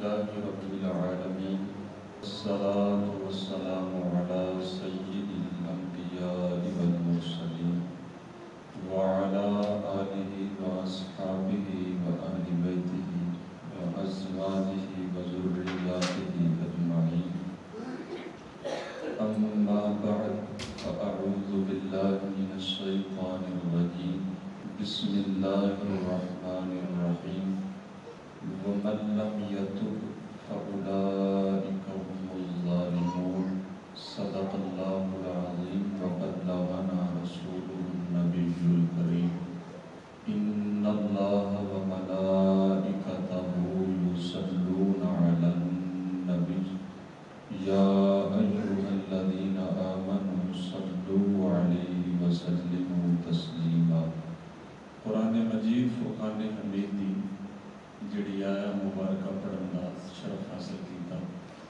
لله رب العالمين والصلاة والسلام على سيد الأنبياء والمرسلين وعلى آله وأصحابه وأهل بيته وأزواجه وذرياته أجمعين. أما بعد فأعوذ بالله من الشيطان الرجيم. بسم الله الرحمن الرحيم. ومن لم يتب فأولئك هم الظالمون. صدق الله العظيم وبلغنا رسوله النبي الكريم. إن الله وملائكته يصلون على النبي يا أيها الذين آمنوا صلوا عليه وسلموا تسليما. قرآن مجید فرقان حمید دی جڑی آیا مبارکہ پڑھن دا شرف حاصل کیتا.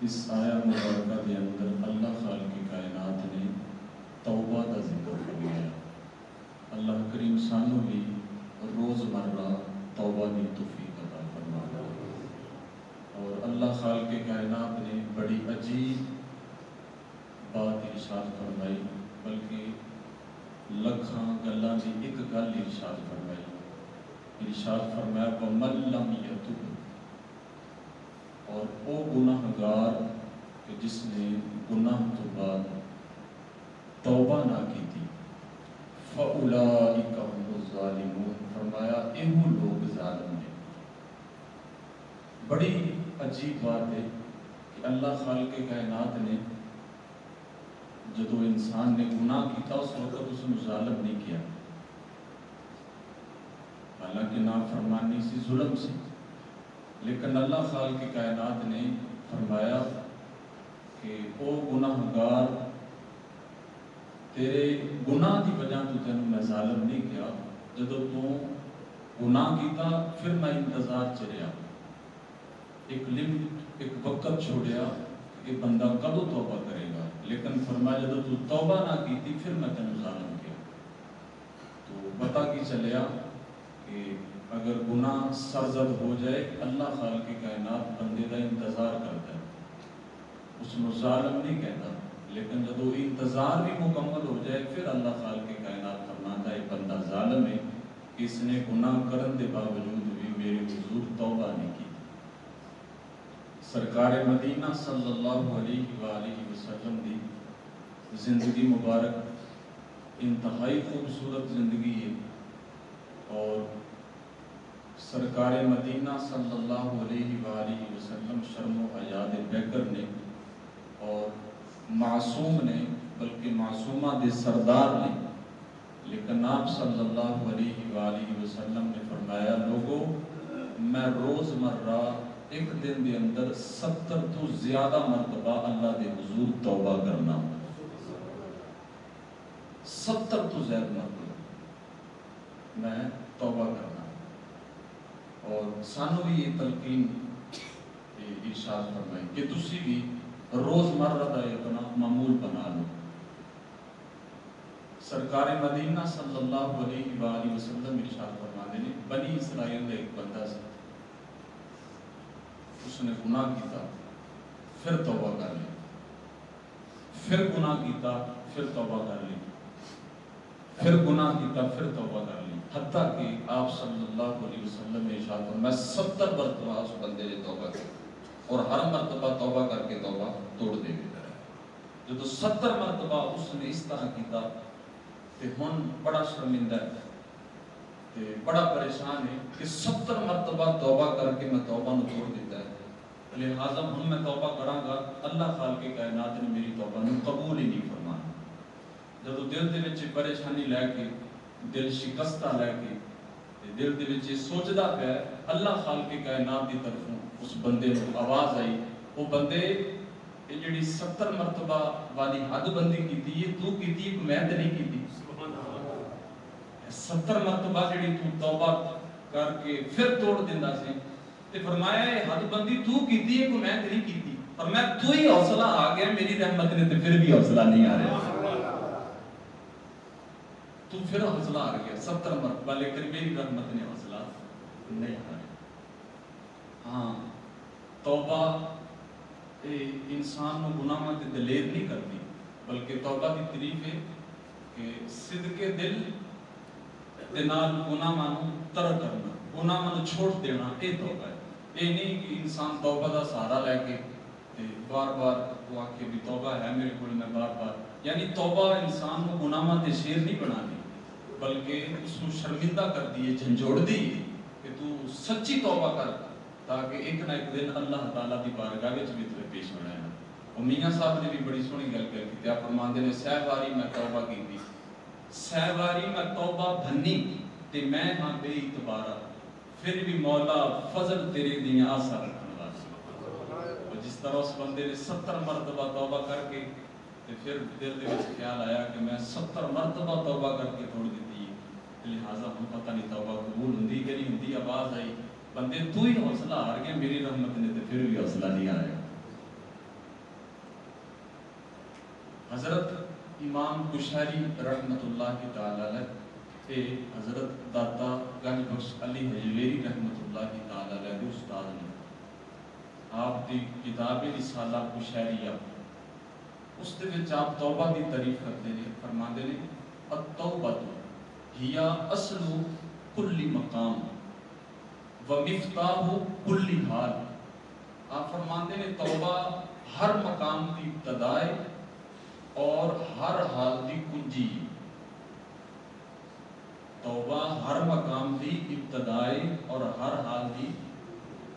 اس آیا مبارکہ دے اندر اللہ خالق کائنات نے توبہ دا ذکر فرمایا. اللہ کریم سانو بھی روز مرہ توبہ دی توفیق عطا فرمایا. اور اللہ خالق کائنات نے بڑی عجیب بات ارشاد فرمائی، بلکہ لکھاں گلاں دی ایک گل ارشاد فرمائی. ارشاد فرمایا وَمَن لَّمْ يَتُب، اور وہ گناہ گار کہ جس نے گناہ تو بعد توبہ نہ کی تھی، فَأُولَئِكَ هُمُ الظَّالِمُونَ، فرمایا ایہو لوگ ظالم ہیں. بڑی عجیب بات ہے کہ اللہ خالق کائنات نے جدو انسان نے گناہ کیتا اس وقت اس نے ظالم نہیں کیا، حالانکہ نافرمانی سی، ظلم سی، لیکن اللہ خالق کائنات نے فرمایا کہ او گناہ گار تیرے گناہ دی وجہ تو تینوں میں ظالم نہیں کیا. جدو تو گناہ کیتا پھر میں انتظار چریا، ایک لمٹ ایک وقت چھوڑیا کہ بندہ کدو توبہ کرے گا، لیکن فرمایا جدو تو توبہ نہ کیتی پھر میں تینوں ظالم کیا. تو پتہ کی چلیا کہ اگر گناہ سرزد ہو جائے اللہ خالق کائنات بندے کا انتظار کرتا ہے، اس کو ظالم نہیں کہتا. لیکن جب وہ انتظار بھی مکمل ہو جائے پھر اللہ خالق کائنات فرماتا ہے بندہ ظالم ہے، اس نے گناہ کرن دے باوجود بھی میرے حضور توبہ نہیں کی. سرکار مدینہ صلی اللہ علیہ وآلہ وسلم دی زندگی مبارک انتہائی خوبصورت زندگی ہے. اور سرکار مدینہ صلی اللہ علیہ وآلہ وسلم شرم و حیاء بے کر نے اور معصوم نے، بلکہ معصومہ دے سردار نے، لیکن آپ صلی اللہ علیہ وآلہ وسلم نے فرمایا لوگوں میں روز مرہ ایک دن دے اندر 70 تو زیادہ مرتبہ اللہ دے حضور توبہ کرنا، 70 تو زیادہ مرتبہ میں توبہ کرنا. اور سانو بھی یہ تلقین ارشاد فرمائی کہ تسی بھی روز مرہ دا اپنا معمول بنا لو. سرکار مدینہ صلی اللہ علیہ وآلہ وسلم ارشاد فرماتے ہیں بنی اسرائیل کا ایک بندہ سی، اس نے گناہ کیتا پھر توبہ کر لی، پھر گناہ کیتا پھر توبہ کر لی، پھر گناہ کیتا پھر توبہ کر لی، حتیٰ کہ آپ صلی اللہ علیہ وسلم نے ارشاد فرمایا میں 70 مرتبہ اس بندے نے توبہ کی اور ہر مرتبہ توبہ کر کے توبہ توڑ دے گا. جب 70 مرتبہ اس نے اس طرح کیتا تے ہن بڑا شرمندہ ہے تے بڑا پریشان ہے کہ 70 مرتبہ توبہ کر کے میں توبہ نو توڑ دیتا ہے، لہذا ہم میں توبہ کراں گا اللہ خالق کائنات نے میری توبہ نو قبول ہی نہیں فرمایا. جب دل دے وچ پریشانی لے کے، دل شکستہ لے کے، دل دے وچ سوچدا پیا اللہ خالق کائنات دی طرفوں اس بندے نو آواز آئی، وہ بندے یہ جڑی 70 مرتبہ والی حد بندی کیتی یہ تو کیتی میں تے نہیں کیتی. 70 مرتبہ جڑی تو توبہ کر کے پھر توڑ دیندا سی تے فرمایا یہ حد بندی تو کیتی ہے کو میں تے نہیں کیتی. پر میں تو ہی حوصلہ آ گیا میری رحمت نے تے پھر بھی حوصلہ نہیں آ رہا، تو پھر حوصلہ آ گیا 70 مرتبہ لیکن میری رحمت نے حوصلہ نہیں آ رہا. ہاں توبہ انسان کو گناہاں تے دلیر نہیں کرتی، بلکہ توبہ کی تعریف ہے کہ صدق دل تے نال گناہاں نوں ترک کرنا، گناہاں نوں چھوڑ دینا، یہ توبہ ہے۔ یہ نہیں کہ انسان توبہ دا سہارا لے کے بار بار وہ آکھے بھی توبہ ہے میرے کو میں بار بار، یعنی توبہ انسان کو گناہاں تے شیر نہیں بنا دی، بلکہ اس کو شرمندہ کر دیے، جھنجھوڑ دی کہ تو سچی توبہ کر تاکہ ایک نہ ایک دن اللہ تعالیٰ دی بارگاہ وچ بھی تیرے پیش ہونا ہے۔ اور میاں صاحب نے بھی بڑی سونی گل کی، آپ فرماندے نے سہ واری میں توبہ کی، سہ واری میں توبہ بھنی تے میں ہاں بے اعتبارا، پھر بھی مولا فضل تیرے دیاں آسا رکھنے والا۔ اور جس طرح اس بندے نے 70 مرتبہ توبہ کر کے تے پھر دل دے وچ خیال آیا کہ میں 70 مرتبہ توبہ کر کے توڑ دیتی ہے، لہٰذا ہم پتہ نہیں توبہ قبول ہوندی کہ نہیں ہوندی، آواز آئی بندے تو ہی حوصلہ ہار گیا، میری رحمت نے تے پھر بھی حوصلہ نہیں آیا۔ حضرت امام قشیری رحمت اللہ کی تعالی علیہ، حضرت داتا گنج بخش علی حجویری رحمت اللہ کی تعالی علیہ کے استاد نے آپ دی کتاب رسالہ قشیریہ، اس دے وچ آپ توبہ دی تعریف کرتے ہیں، فرماندے نے التوبہ ہی اصل کل مقام و مفتاح کل حال۔ آپ فرماندے نے توبہ ہر مقام کی ابتدا ہے اور ہر حال دی کنجی۔ توبہ ہر مقام دی ابتدا ہے اور ہر حال دی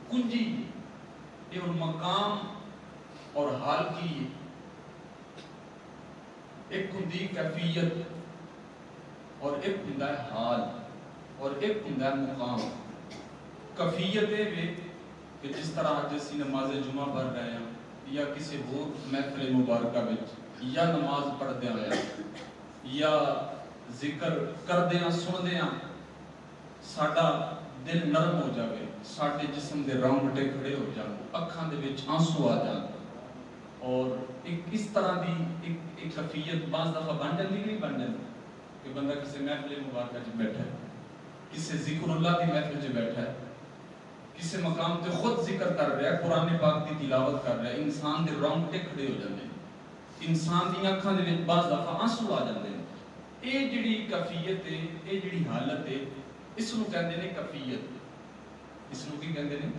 کنجی۔ یہ مقام اور حال کی ایک ہندی کیفیت اور ایک ہندہ حال اور ایک ہندہ مقام۔ کیفیت ہے کہ جس طرح جیسی نماز جمعہ پڑھ رہے ہیں یا کسی اور محفل مبارکہ وچ یا نماز پڑھ دیا یا ذکر کر دیا سن دیا ساڈا دل نرم ہو جاوے، ساڈے جسم دے رونگٹے کھڑے ہو جان، اکھاں دے وچ آنسو آ جان، اور ایک اس طرح دی ایک کیفیت بعض دفعہ بن جاتی نہیں بن جاتی کہ بندہ کسی محفل مبارکہ وچ بیٹھا ہے، کسی ذکر اللہ کی محفل وچ بیٹھا ہے، کسی مقام تے خود ذکر کر رہا ہے، قرآن پاک کی تلاوت کر رہا ہے، انسان دے رونگٹے کھڑے ہو جاندے ہیں، انسان دی اکھاں دے وچ بعض دفعہ آنسو آ جاندے ہیں۔ اے جڑی کیفیت ہے، اے جڑی حالت ہے، اس نو کہندے نے کیفیت۔ اس نو کی کہندے نے؟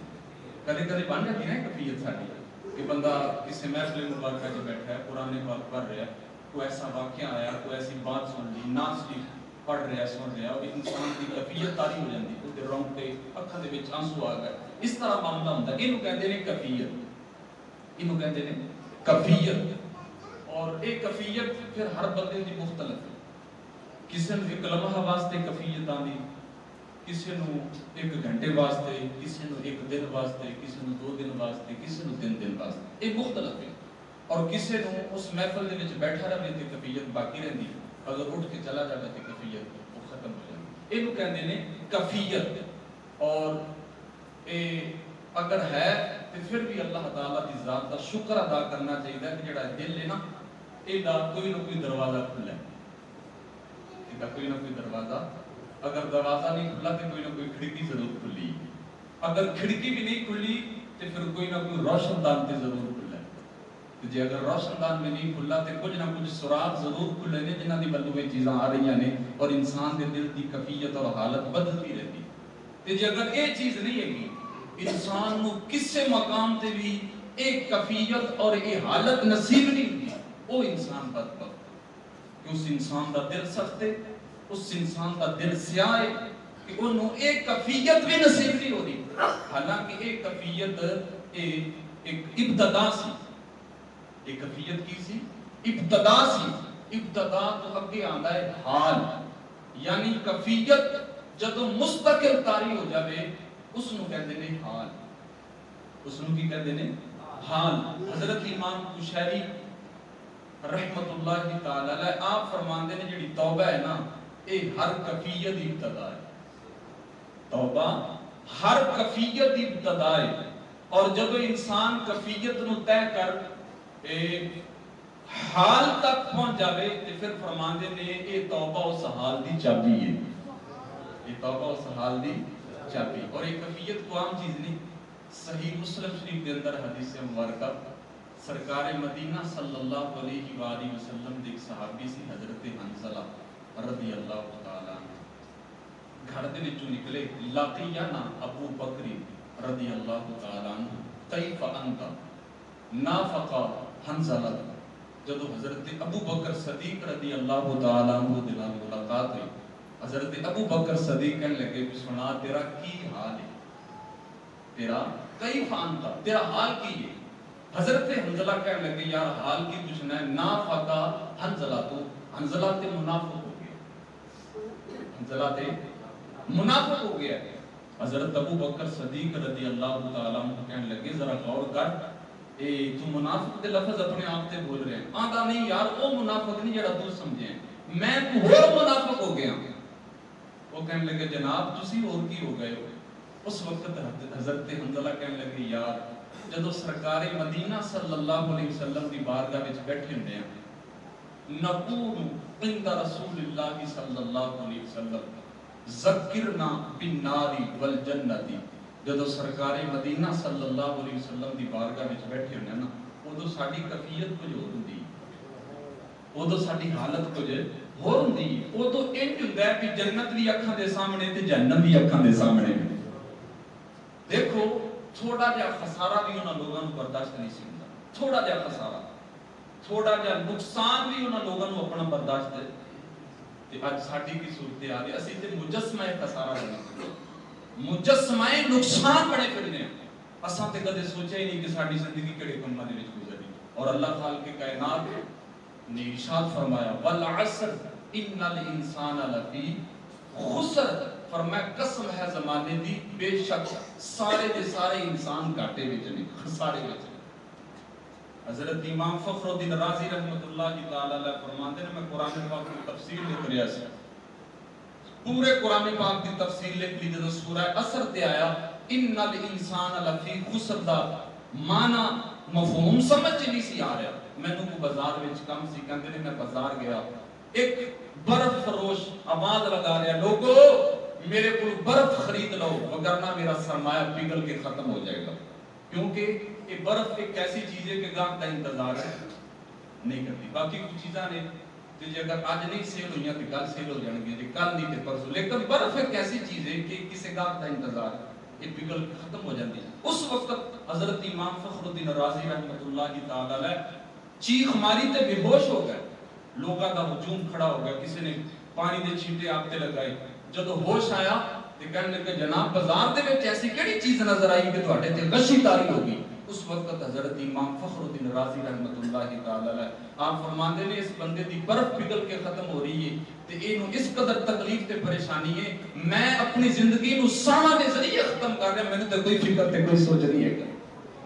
کدے کدے بن جاتی ہے کیفیت ساڈی کہ بندہ کسی محفل مبارکہ وچ بیٹھا ہے، قرآن پاک پڑھ رہا ہے، کوئی ایسا واقعہ آیا، کوئی ایسی بات سن لی، نعت شریف پڑھ رہا سن رہا، اور انسان کی کیفیت تاری ہو جاتی، اس دے رونگٹے اکھاں دے وچ آنسو آ گئے، اس طرح معاملہ ہوندا ہے۔ اینو کہندے نے کیفیت، اینو کہندے نے کیفیت۔ اور ایک کیفیت پھر ہر بندے دی مختلف ہے، کسی نو ایک لمحہ واسطے کیفیت آندی، کسی نو ایک گھنٹے واسطے، کسی نو ایک دن واسطے، کسی نو 2 دن واسطے، کسی نو 3 دن واسطے، یہ مختلف ہے۔ اور کسی نو اس محفل دے وچ بیٹھا رہے تے کیفیت باقی رہندی، اگر اٹھ کے چلا جائے تے کیفیت وہ ختم ہو جاتی۔ اینو کہندے نے کیفیت۔ اور اے اگر ہے تو پھر بھی اللہ تعالیٰ کی ذات کا شکر ادا کرنا چاہیے کہ جڑا دل ہے نا، یہ کوئی نہ کوئی دروازہ کھلا ہے، کوئی نہ کوئی دروازہ، اگر دروازہ نہیں کھلا تو کوئی نہ کوئی کھڑکی ضرور کھلی، اگر کھڑکی بھی نہیں کھلی تو پھر کوئی نہ کوئی روشن دان تے ضرور کھلا ہے، جی اگر روشن دان میں نہیں کھلا تو کچھ نہ کچھ سراغ ضرور کھلے نے جنہ دی بلو چیزاں آ رہی ہیں اور انسان کے دل کی کیفیت اور حالت بدلتی رہتی۔ تو جی اگر یہ چیز نہیں ہے، انسان کو کسے مقام تے بھی ایک کیفیت اور ایک حالت نصیب نہیں ہوتی، وہ انسان بدبخت کہ اس انسان دا دل سخت ہے، اس انسان دا دل سیاہ ہے کہ انہوں ایک کیفیت بھی نصیب نہیں ہو رہی، حالانکہ ایک کیفیت ایک ابتدا سی، ایک کیفیت کی سی ابتدا سی، ابتدا تو اگے آندا ہے حال، یعنی کیفیت جدو مستقل تاری ہو جاوے اس نو کہندے نے حال، اس نو کی کہندے نے حال۔ حضرت امام قشیری رحمت اللہ تعالی علیہ آپ فرماندے نے جڑی توبہ ہے نا، اے ہر کیفیت ابتدا ہے، توبہ ہر کیفیت ابتدا ہے، اور جب انسان کیفیت نو طے کر حال تک پہنچ جاوے تو پھر فرماندے نے اے توبہ اس حال دی چابی ہے، یہ توبہ اس حال دی چابی۔ اور ایک کیفیت کو عام چیز نہیں، صحیح مسلم شریف کے اندر حدیث مبارکہ سرکار مدینہ صلی اللہ علیہ وآلہ وسلم دے ایک صحابی سی حضرت حنظلہ رضی اللہ تعالیٰ عنہ گھر دے وچوں نکلے لاقیانا ابو بکر رضی اللہ تعالیٰ عنہ کیف انت نافق حنظلہ جدو حضرت ابو بکر صدیق رضی اللہ تعالیٰ عنہ دے نال ملاقات ہوئی حضرت ابو بکر صدیق کہنے لگے کہ سنا تیرا کی حال ہے تیرا کیف انت تیرا حال کی ہے حضرت حنظلہ کہنے لگے یار حال کی پوچھنا ہے نافق حنظلہ تو حنظلہ تے منافق ہو گیا حنظلہ تے منافق ہو گیا حضرت ابو بکر صدیق رضی اللہ تعالیٰ عنہ کہنے لگے ذرا غور کر اے تو منافق دے لفظ اپنے آپ تے بول رہے ہیں آندا نہیں یار او منافق نہیں جڑا تو سمجھے میں تو اور منافق ہو گیا وہ کہنے لگے جناب تسی اور کی ہو گئے ہو اس وقت حضرت حنظلہ کہنے لگے یار جدو سرکار مدینہ صلی اللہ علیہ وسلم دی بارگاہ وچ بیٹھے ہوندے ہیں نقول عند رسول اللہ صلی اللہ علیہ وسلم ذکرنا بالنار والجنت جدو سرکار مدینہ صلی اللہ علیہ وسلم دی بارگاہ وچ بیٹھے ہوندے ہیں نا اودوں ساڈی کیفیت کچھ ہور ہوندی اودوں ساڈی حالت کچھ ہور ہوندی اودوں انج ہوندا ہے کہ جنت بھی اکھاں دے سامنے تے جہنم بھی اکھاں دے سامنے دیکھو تھوڑا جا خسارہ بھی انہاں لوگاں نوں برداشت نہیں سی ہوندا تھوڑا جا خسارہ تھوڑا جا نقصان بھی انہاں لوگاں نوں اپنا برداشت ہے تے اج ساڈی کی صورت حال ہے اسی تے مجسمہ خسارہ بنے مجسمہ نقصان بنے پھرنے ہیں اساں تے کدے سوچیا ہی نہیں کہ ساڈی زندگی کیڑے کماں دے وچ گزرنی اور اللہ خالق کائنات نے ارشاد فرمایا والعصر ان الانسان لفی خسر فرمایا قسم ہے زمانے دی بے شک سارے دے سارے انسان گھاٹے وچ نے خسارے وچ حضرت امام فخر الدین رازی رحمۃ اللہ تعالی علیہ فرماتے ہیں میں قرآن پاک کی تفسیر لکھ رہا سی پورے قرآن پاک کی تفسیر لکھ لی جدوں سورہ عصر تے آیا ان الانسان لفی خسر دا معنی مفہوم سمجھ نہیں سی آ رہا مینوں کو بازار وچ کم سی کہندے نے میں بازار گیا ایک برف فروش آواز لگا رہا لوگو میرے کو برف خرید لو وگرنہ میرا سرمایہ پگھل کے ختم ہو جائے گا کیونکہ یہ برف ایک ایسی چیز ہے کہ گاہک کا انتظار نہیں کرتی باقی کچھ چیزاں نے کہ اگر آج نہیں سیل ہوئی تو کل سیل ہو جائیں گے کل نہیں تو پرسوں لیکن برف ایک ایسی چیز ہے کہ کسی گاہک کا انتظار یہ پگھل ختم ہو جاتی ہے اس وقت حضرت امام فخر الدین رازی رحمۃ اللہ تعالی علیہ چیخ ماری تے بے ہوش ہو گئے لوگاں دا ہجوم کھڑا ہو گیا کسی نے پانی دے چھینٹے آپ تے لگائے جدوں ہوش آیا تے کہنے لگے جناب بازار دے وچ ایسی کیڑی چیز نظر آئی کہ تواڈے تے غشی تاری ہوگی اس وقت حضرت امام فخر الدین رازی رحمۃ اللہ تعالی علیہ آپ فرماندے نے اس بندے دی برف پگھل کے ختم ہو رہی ہے تے اینو اس قدر تکلیف تے پریشانی ہے میں اپنی زندگی نو ساواں دے ذریعے ختم کر رہا مینوں تے کوئی فکر تے کوئی سوچ نہیں ہے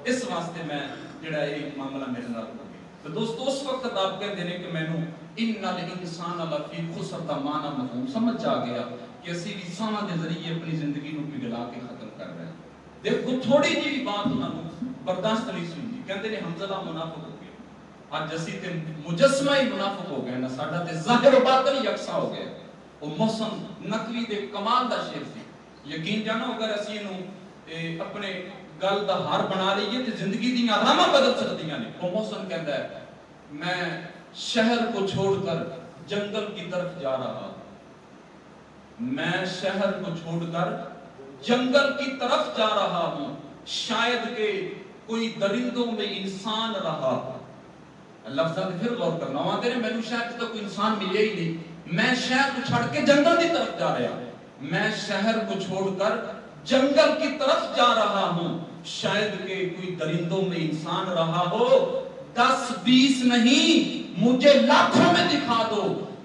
اس واسطے میں جڑا یہ معاملہ میرے نال ہو گیا تو دوستو اس وقت آپ کہندے نے کہ مینوں ان الانسان لفی خسر دا معنی مفہوم سمجھ آ گیا کہ اسی بھی ساواں دے ذریعے اپنی زندگی نو پگھلا کے ختم کر رہے ہیں دیکھو تھوڑی جی بات انہاں نوں برداشت نہیں سنی کہندے نے حنظلہ منافق ہو گیا اج اسی تے مجسمہ ہی منافق ہو گیا نا ساڈا تے ظاہر و باطن یکساں ہو گیا او محسن نقوی دے کمال دا شعر سی یقین جانو اگر اسی نو اپنے گل دا ہار بنا لئیے تے زندگی دیاں راہاں بدل سکدیاں نے او محسن کہندا ہے میں شہر کو چھوڑ کر جنگل کی طرف جا رہا میں شہر کو چھوڑ کر جنگل کی طرف جا رہا ہوں شاید کہ کوئی درندوں میں انسان رہا لفظاں تے پھر غور کرنا وہاں تیرے مینوں شاید تو کوئی انسان ملے ہی نہیں میں شہر کو چھڑ کے جنگل کی طرف جا رہا میں شہر کو چھوڑ کر جنگل کی طرف جا رہا ہوں شاید کہ کوئی درندوں میں انسان رہا ہو 10-20 نہیں مجھے لاکھوں میں دکھا دو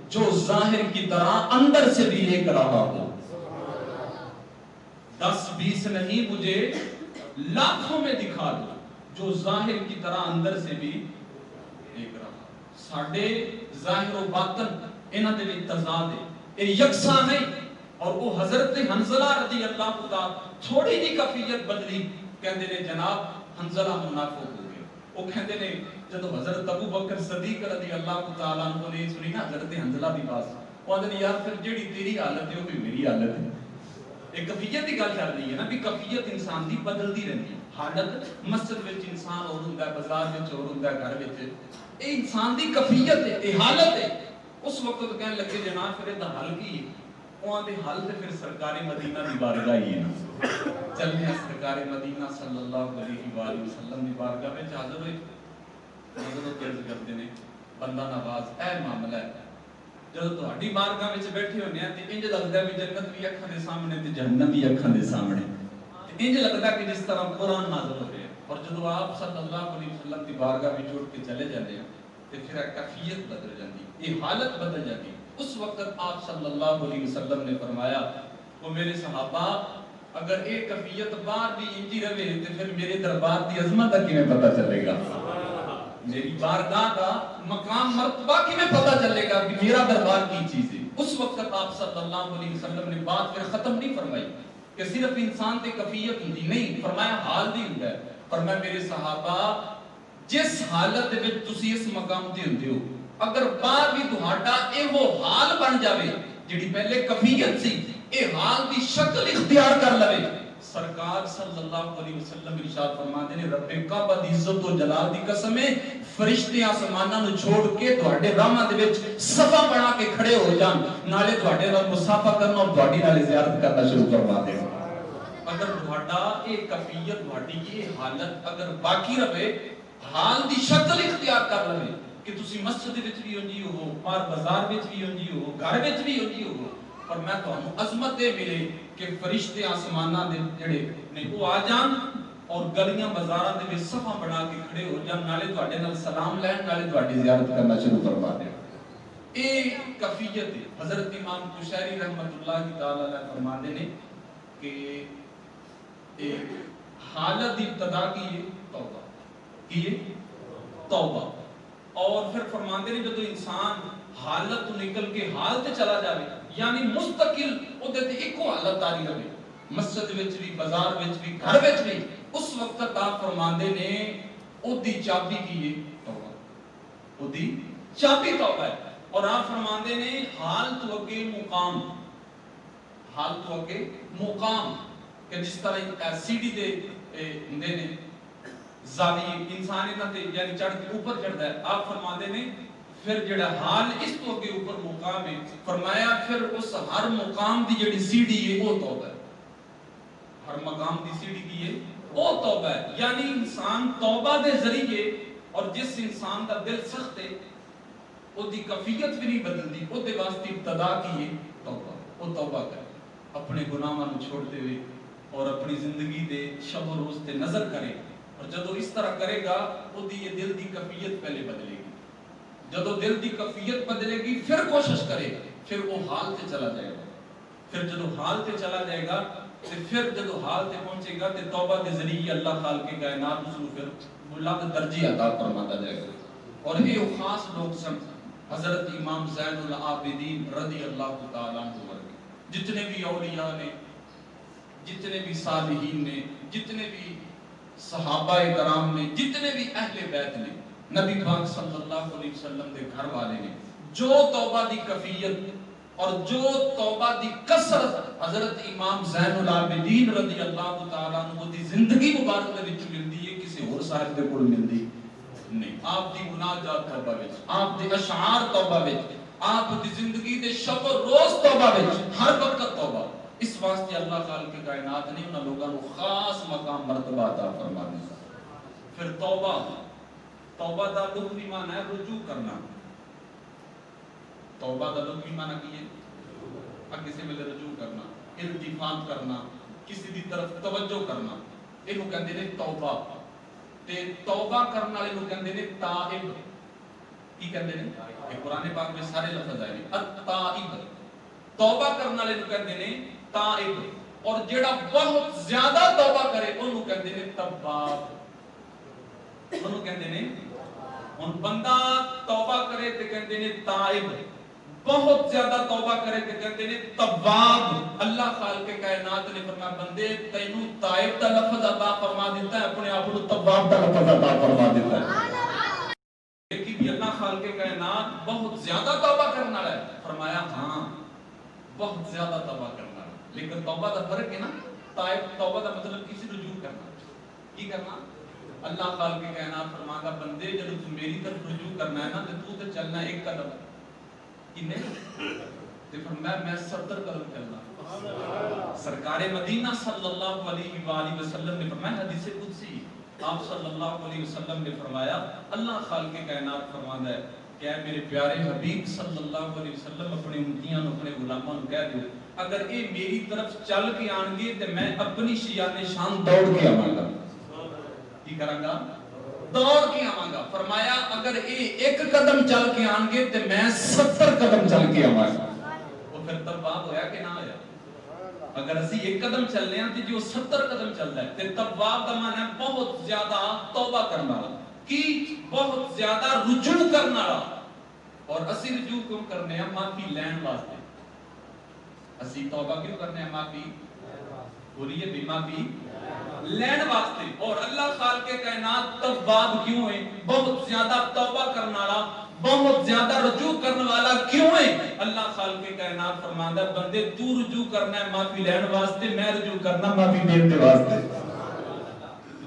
جو ظاہر کی طرح اندر سے بھی ایک رہا ہو 10-20 نہیں مجھے لاکھوں میں دکھا دو جو ظاہر کی طرح اندر سے بھی ایک رہا ساڈے ظاہر و باطن انہاں دے وچ تضاد ہے یہ یکساں نہیں اور وہ حضرت حنظلہ رضی اللہ تعالی تھوڑی جی کفیت بدلی کہندے نے جناب حنظلہ منافق ہو گئے وہ کہندے نے جدو حضرت ابو بکر صدیق رضی اللہ تعالی عنہ نے سنی نا حضرت حنظلہ دی بات وہ کہندے نے یار پھر جیڑی تیری حالت ہے وہ بھی میری حالت ہے ایک کفیت کی گل چل رہی ہے نا بھی کفیت انسان دی بدلتی رہتی ہے. حالت مسجد وچ انسان اور ہوندا ہے, بازار وچ اور ہوندا ہے, گھر وچ. اے انسان دی کفیت ہے, اے حالت ہے. اس وقت تو کہنے لگے جناب پھر دا حل کی ہے؟ اوہاں دے حل تے پھر سرکار مدینہ دی بارگاہ ہی ہے نا. چلنے سرکار مدینہ صلی اللہ علیہ وآلہ وسلم دی بارگاہ وچ حاضر ہوئے. حضرت عرض کرتے نے بندہ نواز اے معاملہ ہے, جب تہاڈی بارگاہ وچ بیٹھے ہونے ہیں تے انج لگدا ہے بھی جنت بھی اکھاں دے سامنے تے جہنم بھی اکھاں دے سامنے. انج لگدا کہ جس طرح قرآن نازل ہو رہا ہے. اور جب آپ صلی اللہ علیہ وسلم کی بارگاہ میں اٹھ کے چلے جاتے ہیں تو پھر کیفیت بدل جاتی, یہ حالت بدل جاتی. اس وقت آپ صلی اللہ علیہ وسلم نے فرمایا وہ میرے صحابہ اگر ایک کیفیت باہر بھی انجی رہے تو پھر میرے دربار کی عظمت کا کیویں پتہ چلے گا, میری بارگاہ کا مقام مرتبہ کیویں پتہ چلے گا کہ میرا دربار کی چیز ہے. اس وقت آپ صلی اللہ علیہ وسلم نے بات پھر ختم نہیں فرمائی کہ صرف انسان تے کفیت ہوندی نہیں, فرمایا حال بھی ہوندا ہے. فرمایا میرے صحابہ جس حالت دے وچ تسی اس مقام تے ہوندے ہو اگر بعد بھی تہاڈا ایہو حال بن جاوے جڑی پہلے کفیت سی اے حال دی شکل اختیار کر لوے, سرکار صلی اللہ علیہ وسلم ارشاد فرماتے ہیں رب کعبہ دی عزت و جلال دی قسم ہے فرشتے آسماناں نو چھوڑ کے تہاڈے راہاں دے وچ صفا بنا کے کھڑے ہو جان, نالے تہاڈے نال مصافحہ کرنا اور تہاڈی نال زیارت کرنا شروع فرما دے. اگر تہاڈا اے کفیت تہاڈی یہ حالت اگر باقی رہے, حال دی شکل اختیار کر لوے کہ تسی مسجد وچ بھی ہونجی ہو, باہر بازار وچ بھی ہونجی ہو, گھر وچ بھی ہونجی ہو, اور میں تانوں عظمت دے ملے کہ فرشتے آسماناں دے جڑے نے او آ جان اور گلیاں بازاراں دے وچ صفاں بنا کے کھڑے ہو جان, نالے تہاڈے نال سلام لین, نالے تہاڈی زیارت کرنا شروع فرما دے. اے کفیت ہے. حضرت امام قشیری رحمۃ اللہ تعالی علیہ فرماتے ہیں کہ ایک حالت دی ابتدا کی ہے توبہ, کی ہے توبہ. اور پھر فرماتے ہیں جب انسان حالت تو نکل کے حال تے چلا جاوے یعنی مستقل او تے ایکو حالت آ رہی رہے مسجد وچ بھی, بازار وچ بھی, گھر وچ بھی, اس وقت آپ فرماندے نے او دی چابی کی ہے توبہ, او دی چابی توبہ ہے. اور آپ فرماندے نے حال تو اگے مقام, حال تو اگے مقام کہ جس طرح سی ڈی دے ہندے نے زاویے انسان انہاں تے یعنی چڑھ کے اوپر چڑھدا ہے. آپ فرماندے نے پھر جڑا حال اس تو اگے اوپر مقام ہے, فرمایا پھر اس ہر مقام دی جڑی سی ڈی ہے وہ توبہ ہے. ہر مقام دی سی ڈی کی ہے وہ توبہ ہے. یعنی انسان توبہ دے ذریعے, اور جس انسان دا دل سخت ہے او دی کفیت بھی نہیں بدلدی, او دے واسطے ابتدا کی ہے توبہ. او توبہ کرے اپنے گناہاں نو چھوڑتے ہوئے اور اپنی زندگی دے شب و روز تے نظر کرے, اور جدو اس طرح کرے گا او دی یہ دل دی کفیت پہلے بدلے گی. جدو دل دی کفیت بدلے گی پھر کوشش کرے, پھر وہ حال تے چلا جائے گا. پھر جدو حال تے چلا جائے گا پھر جدو حال تے پہنچے گا تے توبہ دے ذریعے اللہ خالق کائنات اس کو پھر بلند درجے عطا فرماتا جائے گا. اور یہ خاص لوگ سن حضرت امام زین العابدین رضی اللہ تعالی عنہ ورگے جتنے بھی اولیاء نے, جتنے بھی صالحین نے, جتنے بھی صحابہ کرام نے, جتنے بھی اہل بیت نے, نبی پاک صلی اللہ علیہ وسلم کے گھر والے نے, جو توبہ دی کفیت اور جو توبہ دی کثرت حضرت امام زین العابدین رضی اللہ تعالی عنہ دی زندگی مبارک دے وچ ملدی ہے, کسی اور صاحب دے کول ملدی نہیں. آپ دی مناجات توبہ وچ, آپ دے اشعار توبہ وچ, آپ دی زندگی دے شب و روز توبہ وچ, ہر وقت توبہ. اس واسطے اللہ خالق کائنات نے انہاں لوگاں نو خاص مقام مرتبہ عطا فرما دیا. پھر توبہ, توبہ دا لغوی معنی ہے رجوع کرنا. توبہ دا لغوی معنی کی ہے اگے سے ملے رجوع کرنا, التفات کرنا, کسی دی طرف توجہ کرنا, اینو کہندے نے توبہ. تے توبہ کرن والے نو کہندے نے تائب. کی کہندے نے یہ قرآن پاک میں سارے لفظ آئے ہیں التائب. توبہ کرن والے نو کہندے نے تائب, اور جیڑا بہت زیادہ توبہ کرے اونوں کہندے نے تواب. اونوں کہندے نے ہن بندہ توبہ کرے تے کہندے نے تائب, بہت زیادہ توبہ کرے تے کہندے نے تواب. اللہ خالق کائنات نے فرمایا بندے تینوں تائب دا لفظ عطا فرما دیتا ہے, اپنے آپ کو تواب دا لفظ عطا فرما دیتا ہے. لیکن بھی اللہ خالق کائنات بہت زیادہ توبہ کرنے والا ہے. فرمایا ہاں بہت زیادہ توبہ کرنے والا. لیکن توبہ دا فرق ہے نا. تائب توبہ دا مطلب کسی رجوع کرنا. کی کرنا؟ اللہ خالق کائنات فرماتا بندے جب تو میری طرف رجوع کرنا ہے نا تو تے چلنا ایک قدم. کنے تے فرمایا میں 70 قدم چلنا. سرکار مدینہ صلی اللہ علیہ وآلہ وسلم نے فرمایا حدیث قدسی آپ صلی اللہ علیہ وسلم نے فرمایا اللہ خالق کائنات فرماتا ہے کہ اے میرے پیارے حبیب صلی اللہ علیہ وسلم اپنی امتیاں اپنے غلاموں کو کہہ دیو اگر اے میری طرف چل کے آن گے تے میں اپنی شیان شان دوڑ کے آواں گا. کی کراں گا؟ دوڑ کے آواں گا. فرمایا اگر اے ایک قدم چل کے آن گے تے میں 70 قدم چل کے آواں گا. وہ پھر تواب ہویا کہ نہ ہویا؟ اگر اسی ایک قدم چلنے ہیں تو جو 70 قدم چل رہا ہے تے تواب دا معنی ہے بہت زیادہ توبہ کرنا والا کی بہت زیادہ رجوع کرنا والا. اور اسی رجوع کیوں کرنے ہیں؟ معافی لین واسطے. اسی توبہ کیوں کرنے ہیں؟ معافی بولیے بھی معافی لین واسطے. اور اللہ خالق کائنات تواب کیوں ہے؟ بہت زیادہ توبہ کرنا والا بہت زیادہ رجوع کرنے والا کیوں ہے؟ اللہ خالق کائنات فرماتا ہے بندے تو رجوع کرنا ہے معافی لین واسطے میں رجوع کرنا معافی دینے واسطے.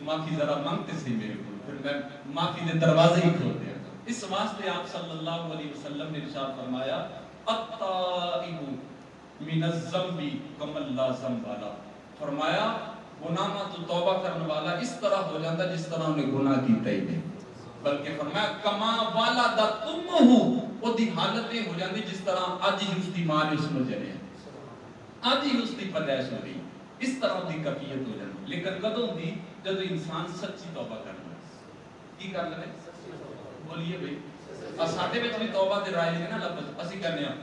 معافی ذرا مانگتے سے میرے کو پھر میں معافی دے دروازے ہی کھول دیا. اس واسطے آپ صلی اللہ علیہ وسلم نے ارشاد فرمایا التائب من الذنب کمن لا ذنب له. فرمایا گناہ تو توبہ کرنے والا اس طرح ہو جاتا جس طرح انہیں گناہ کیتا ہی نہیں. بلکہ فرمایا کما والدت امہ وہ دی حالتیں ہو جاندی جس طرح آج ہی اس دی ماں نے اس میں جنے آج ہی اس دی پیدائش ہو رہی اس طرح دی کیفیت ہو جاندی. لیکن کدوں دی جب انسان سچی توبہ کرنا کی کر لے بولیے بھائی ساڈے وچ بھی توبہ دے رائے نے نا لفظ اسی کہنے ہیں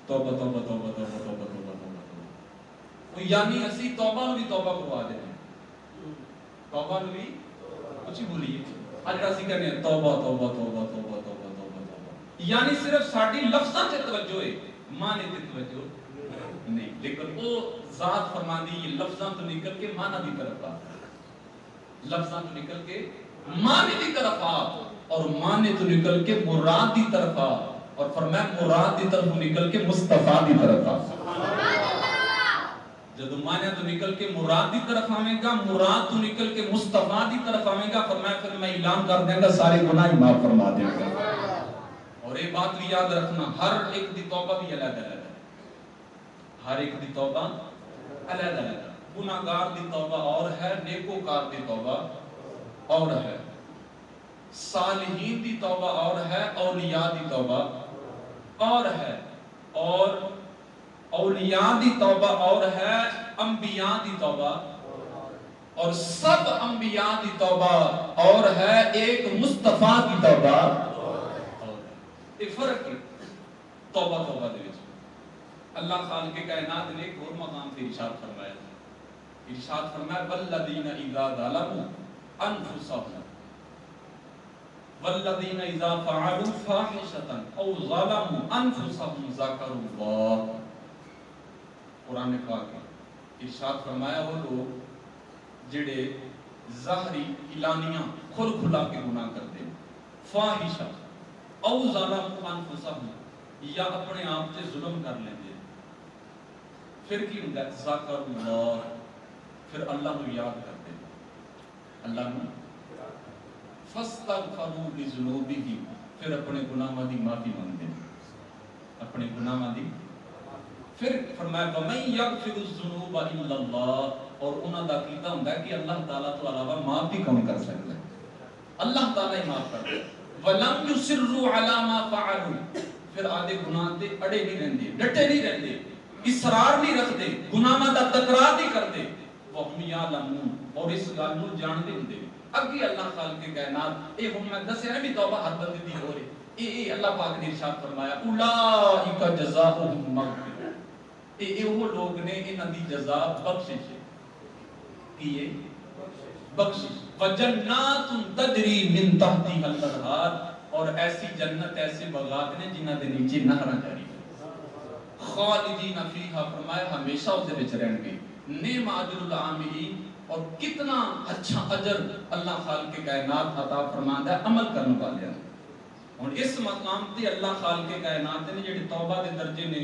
توبہ توبہ توبہ توبہ توبہ توبہ توبہ یعنی اسی توبہ نو بھی توبہ کروا دے توبہ نو بھی کچھ بولیے اج اسی کہنے ہیں توبہ توبہ توبہ توبہ توبہ توبہ توبہ یعنی صرف ساڈی لفظاں تے توجہ ہے معنی تے توجہ نہیں. لیکن وہ ذات فرماندی یہ لفظاں تو نکل کے معنی دی طرف آ لفظاں تو نکل کے معنی دی طرف آ اور معنی تو نکل کے مراد دی طرف آ اور فرمایا مراد دی طرف نکل کے مصطفیٰ دی طرف آ. جب معنی تو نکل کے مراد دی طرف آویں گا مراد تو نکل کے مصطفیٰ دی طرف آویں گا فرمایا پھر میں اعلان کر دیں گا سارے گناہ معاف فرما دے گا. اور ایک بات بھی یاد رکھنا ہر ایک دی توبہ بھی علیحدہ علیحدہ ہر ایک دی توبہ علیحدہ علیحدہ. گناہگار دی توبہ اور ہے نیکوکار دی توبہ اور ہے صالحین دی توبہ اور ہے اولیاء دی توبہ اور ہے اور اولیاء دی توبہ اور ہے انبیاء دی توبہ اور سب انبیاء دی توبہ اور ہے ایک مصطفیٰ دی توبہ اور ایک فرق ہے توبہ توبہ دے وچ. اللہ خالق کائنات نے ایک اور مقام سے ارشاد فرمایا والذین اذا ظلموا انفسهم والذین اذا فعلوا فاحشة او ظلموا انفسهم ذکروا اللہ. قرآن پاک میں ارشاد فرمایا وہ لوگ جڑے ظاہری اعلانیاں کھل کھلا کے گناہ کرتے ہیں فاحشہ او ظلموا انفسهم یا اپنے آپ سے ظلم کر لیتے پھر کی ہوں گا ذکر اللہ پھر اللہ کو یاد کرتے اللہ کو فاستغفروا لذنوبہم پھر اپنے گناہوں دی معافی مانگتے اپنے گناہوں دی پھر فرمایا وَمَن يَغْفِرُ الذُّنُوبَ إِلَّا اللَّهُ اور انہاں دا عقیدہ ہوندا ہے کہ اللہ تعالیٰ تو علاوہ معاف بھی کون کر سکتا ہے اللہ تعالیٰ ہی معاف کرتا ہے. وَلَمْ يُصِرُّوا عَلَى مَا فَعَلُوا پھر آدھے گناہ تے اڑے نہیں رہندے ڈٹے نہیں رہندے اصرار نہیں رکھتے گناہاں دا تکرار نہیں کرتے وَهُمْ يَعْلَمُونَ اور اس گل نوں جانتے ہوندے اگے اللہ خالق کائنات اے ہن میں دسیا بھی توبہ ہر بندے دی ہو رہی اے اللہ پاک نے ارشاد فرمایا اولئک جزاؤہم مغفرۃ اے وہ لوگ نے انہاں دی جزا بخشش ہے کیے بخشش وجنات تجری من تحتها الانہار اور ایسی جنت ایسے باغات نے جنہاں دے نیچے نہراں جاری خالدین فیہا فرمایا ہمیشہ اس وچ رہن گے. نعم اجر العاملین اور کتنا اچھا اجر اللہ خالق کائنات عطا فرماندا ہے عمل کرنے والے. اور اس مقام تے اللہ خالق کائنات نے جڑے توبہ دے درجے نے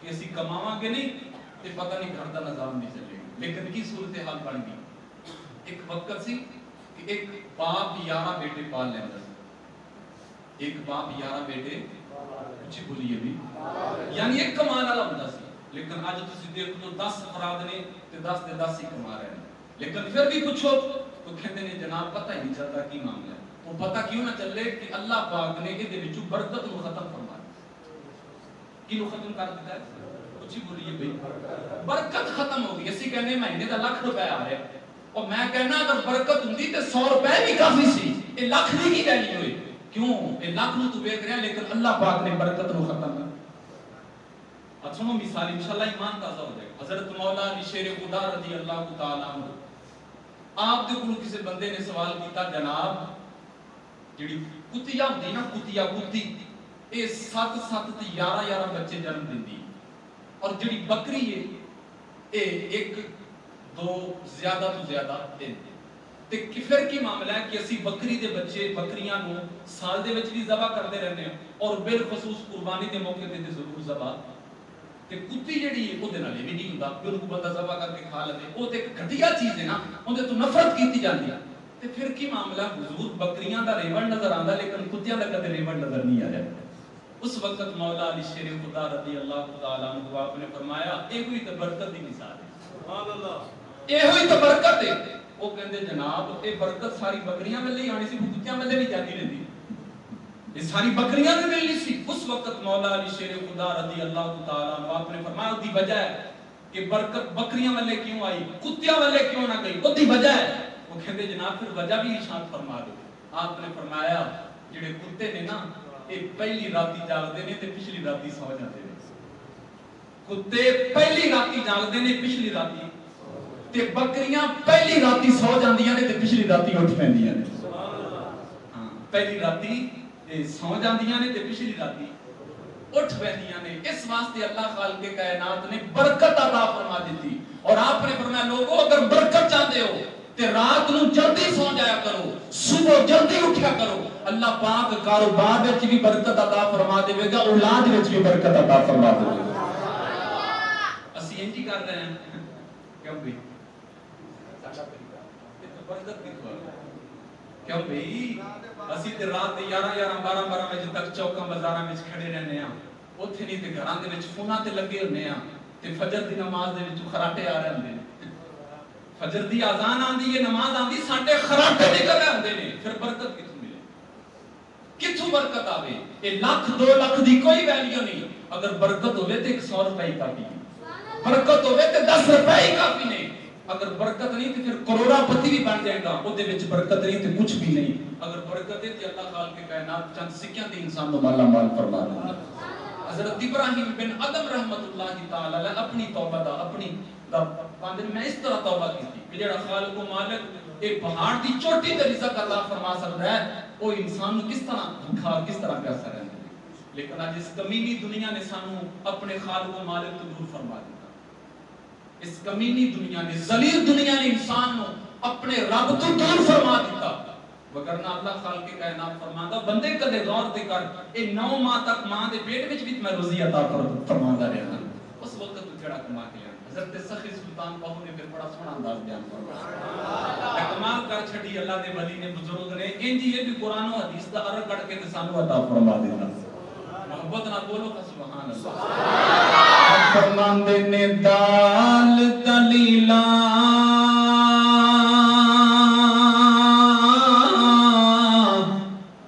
کہ اسی کماواں گے نہیں تے پتہ نہیں گھر دا نظام نہیں چلے گا. لیکن کی صورتحال بن گئی. ایک وقت سی کہ ایک باپ 11 بیٹے پال لیندا سی. ایک باپ 11 بیٹے اچھی بولیے بھی یعنی ایک کمان والا ہوندا سی. لیکن اج تسی دیکھ لو 10 افراد نے تے 10 دے 10 ہی کما رہے ہیں. لیکن پھر بھی پوچھو تو کہتے ہیں جناب پتہ ہی نہیں چلتا کی معاملہ ہے. وہ پتہ کیوں نہ چلے کہ اللہ پاک نے یہ وچوں برکت نو ختم فرما دیا. کی نو ختم کر دیتا ہے؟ اچھی بولیے بھائی برکت ختم ہو گئی. اسی کہنے مہینے دا لاکھ روپے آ رہا ہے اور میں کہنا اگر برکت ہوندی تے 100 روپے بھی کافی سی. یہ لاکھ دی کی ویلیو ہوئی کیوں؟ یہ لاکھ نو تو ویکھ رہا لیکن اللہ پاک نے برکت نو ختم کر. اب سنو مثال انشاءاللہ ایمان تازہ ہو جائے. حضرت مولا علی شیر خدا رضی اللہ تعالی عنہ آپ دے کول کسی بندے نے سوال کیتا جناب جڑی کتیا ہوندی نا کتیا کتی اے 7 تے 11 بچے جنم دیندی اور جڑی بکری ہے اے 1 2 زیادہ تو زیادہ 3 تے پھر کی معاملہ ہے کہ اسی بکری دے بچے بکریاں نو سال دے وچ بھی ذبح کردے رہنے ہیں اور بالخصوص قربانی دے موقع تے ضرور ذبح. تے کتی جڑی ہے او دے نال بھی نہیں ہوندا کہ ان کو بندہ ذبح کر کے کھا لے. او تے ایک گھٹیا چیز ہے نا اون تو نفرت کیتی جاندی ہے. تے پھر کی معاملہ حضور بکریاں دا ریوڑ نظر آندا لیکن کتیاں دا کدے ریوڑ نظر نہیں آیا. اس وقت مولا علی شیر خدا رضی اللہ تعالی عنہ آپ نے فرمایا اے کوئی تے برکت دی مثال ہے. سبحان اللہ. اے ہوئی تے برکت ہے. وہ کہندے جناب اے برکت ساری بکریاں میں لئی آنی سی کتیاں میں بھی جاتی رہندی. یہ ساری بکریاں نے ملنی سی. اس وقت مولا علی شیر خدا رضی اللہ تعالی عنہ آپ نے فرمایا دی وجہ ہے کہ برکت بکریاں والے کیوں آئی کتیاں والے کیوں نہ گئی. وہ دی وجہ ہے. وہ کہندے جناب پھر وجہ بھی ارشاد فرما دو. آپ نے فرمایا جڑے کتے نے نا یہ پہلی راتی جاگدے نے تے پچھلی راتی سو جاندے نے. کتے پہلی راتی جاگدے نے پچھلی راتی تے بکریاں پہلی راتی سو جاندیاں نے تے پچھلی راتی اٹھ پیندیاں نے. ہاں پہلی راتی سو جاندیاں نے تے پچھلی راتی اٹھ پیندیاں نے. اس واسطے اللہ خالق کائنات نے برکت عطا فرما دیتی. اور آپ نے فرمایا لوگوں اگر برکت چاہتے ہو تے رات نو جلدی سو جایا کرو صبح جلدی اٹھیا کرو. اللہ پاک کاروبار وچ بھی برکت عطا فرما دے گا اولاد وچ بھی برکت عطا فرما دے گا. اسی انج کر رہے ہیں کیوں بھئی برکت کی تو کیوں بھئی اسی تے رات 11 12 بجے تک چوکاں بازاراں وچ کھڑے رہنے ہاں. اوتھے نہیں تے گھراں دے وچ فوناں تے لگے ہونے ہاں تے فجر دی نماز دے وچ خراٹے آ رہے ہوندے نے. فجر دی اذان آندی ہے نماز آندی ساڈے خراٹے نکل رہے ہوندے نے. پھر برکت کتھوں ملے کتھوں برکت آوے. اے لاکھ 2 لاکھ دی کوئی ویلیو نہیں. اگر برکت ہوے تے 100 روپے کافی ہے. برکت ہوے تے 10 روپے ہی کافی نے. اگر برکت نہیں تے پھر کروڑا پتی بھی بن جائے گا. او دے وچ برکت نہیں تے کچھ بھی نہیں. اگر برکت ہے تے اللہ خالق کائنات چند سکیاں تے انسان نو مالا مال فرما دے. حضرت ابراہیم بن ادم رحمت اللہ تعالی علیہ اپنی توبہ دا اپنی باندے میں اس طرح توبہ کی کہ جڑا خالق و مالک ایک پہاڑ دی چوٹی تے رزق عطا فرما سکدا ہے او انسان نو کس طرح بھکھا کس طرح پیاسا رہندا ہے. لیکن اج اس کمینی دنیا نے سانو اپنے خالق و مالک تو دور فرما دیا. اس کمینی دنیا نے ذلیل دنیا نے انسان نو اپنے رب تو دور فرما دیتا. وگرنہ اللہ خالق کائنات فرماندا بندے کدے غور تے کر اے 9 ماہ تک ماں دے پیٹ وچ بھی میں روزی عطا فرماندا رہا. اس وقت تو جڑا کما کے حضرت سخی سلطان بہو نے پھر بڑا سونا انداز بیان فرمایا. کمال کر چھڈی اللہ دے ولی نے بزرگ نے انج یہ بھی قرآن و حدیث دا ارگ کڈ کے تے سانو عطا فرما دیتا. محبت نہ بولو کہ سبحان اللہ. فرماندے نے دال دلیلا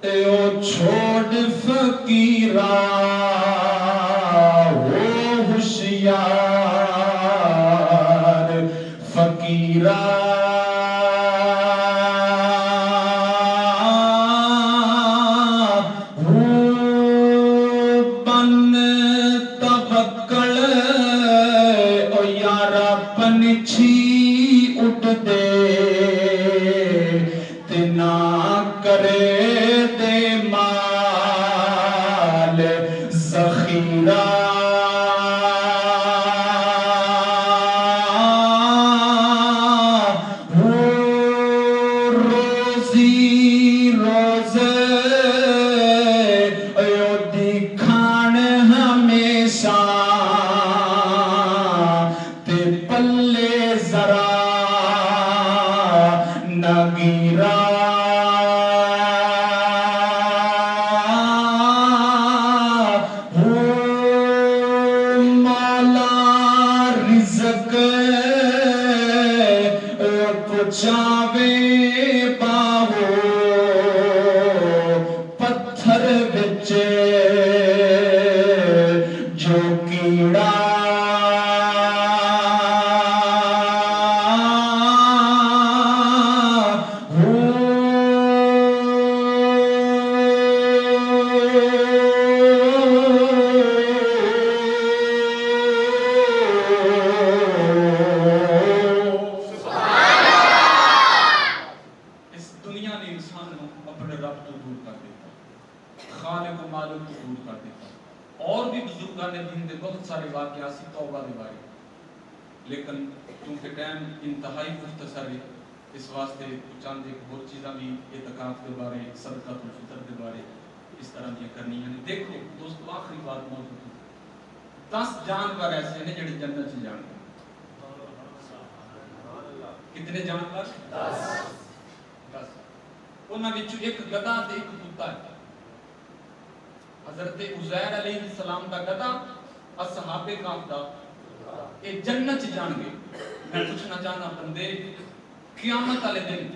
تے او چھوڑ فقیرا ہو ہوشیار فقیرا جاگیرا چاوے باہو پتھر بچ جو کیڑا لیکن چونکہ ٹائم انتہائی مختصر ہے اس واسطے چند ایک اور چیزاں بھی اعتکاف کے بارے صدقۃ الفطر کے بارے اس طرح کی کرنی ہے. دیکھو دوستو آخری بات موجود ہے 10 جانور ایسے ہیں جڑے جنت سے جان گے. کتنے جانور؟ 10. انہاں وچوں ایک گدھا تے ایک کتا ہے. حضرت عزیر علیہ السلام دا گدھا اصحاب کہف دا اے جنت جان گے. میں پوچھنا چاہنا بندے قیامت والے دن